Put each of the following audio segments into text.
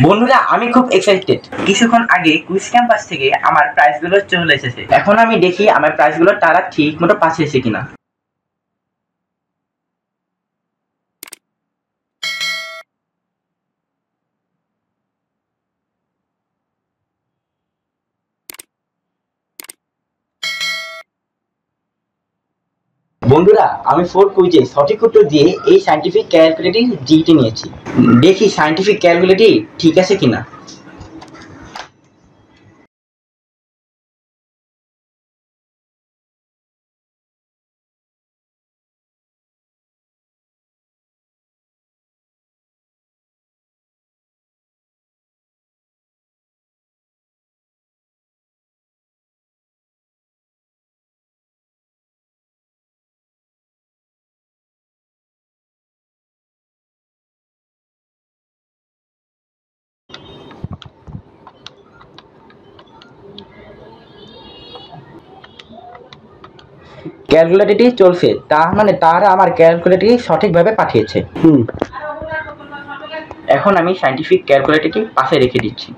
বন্ধুরা আমি খুব এক্সাইটেড। কিছুক্ষণ আগে কুইজ ক্যাম্পাস থেকে আমার প্রাইজগুলো চলে এসেছে। এখন আমি দেখি আমার প্রাইজগুলো তারা ঠিক মতো পাঠিয়েছে কিনা। বন্ধুরা আমি 4 কুইজে সঠিক উত্তর দিয়ে এই সায়েন্টিফিক ক্যালকুলেটর জিটি নিয়েছি। দেখি সায়েন্টিফিক ক্যালকুলেটর ঠিক আছে কিনা। ক্যালকুলেটরটি চলছে, তারা আমার ক্যালকুলেটরটি সঠিকভাবে পাঠিয়েছে। এখন আমি সায়েন্টিফিক ক্যালকুলেটরটি পাশে রেখে দিচ্ছি।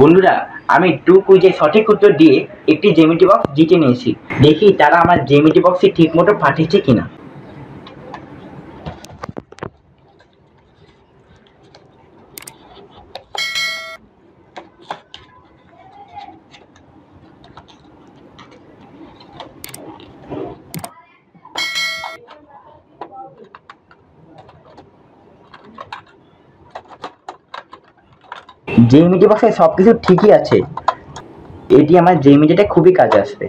বন্ধুরা আমি 2 কুইজে সঠিক উত্তর দিয়ে একটি জ্যামিতি বক্স জিতে নিয়েছি। দেখি তারা আমার জ্যামিতি বক্সটি ঠিকমতো পাঠিয়েছে কিনা। জ্যামিতি বক্সে সবকিছু ঠিকই আছে। এটি আমার জ্যামিতিটা খুবই কাজে আসবে।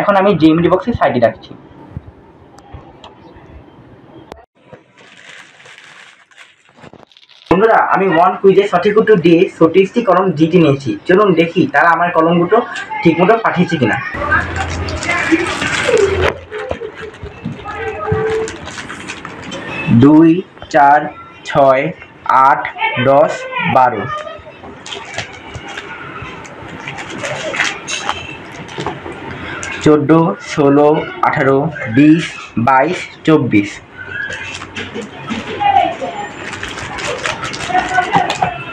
এখন আমি জ্যামিতি বক্সে সাইডে রাখছি। বন্ধুরা আমি 1 কুইজে সঠিক উত্তর দিয়ে 36টি কলম জিতে নিয়েছি। চলুন দেখি তারা আমার কলমগুলো ঠিকমতো পাঠিয়েছে কিনা। 2 4 6 8 10 12 14 16 18 20 22 24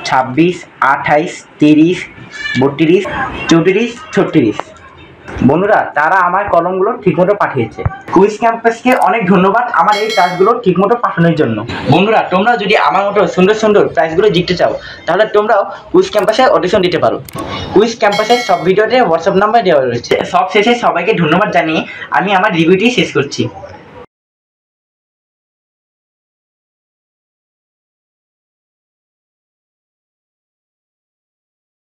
26 28 30 32 34 36। বন্ধুরা তারা আমার কলমগুলো ঠিকমতো পাঠিয়েছে। কুইজ ক্যাম্পাসকে অনেক ধন্যবাদ আমার এই প্রাইজগুলো ঠিকমতো পাঠানোর জন্য। বন্ধুরা তোমরা যদি আমার মতো সুন্দর সুন্দর প্রাইজগুলো জিততে চাও তাহলে তোমরাও কুইজ ক্যাম্পাসে অডিশন দিতে পারো। কুইজ ক্যাম্পাসের সব ভিডিওতে হোয়াটসঅ্যাপ নাম্বার দেওয়া রয়েছে। সব শেষে সবাইকে ধন্যবাদ জানিয়ে আমি আমার রিভিউটি শেষ করছি।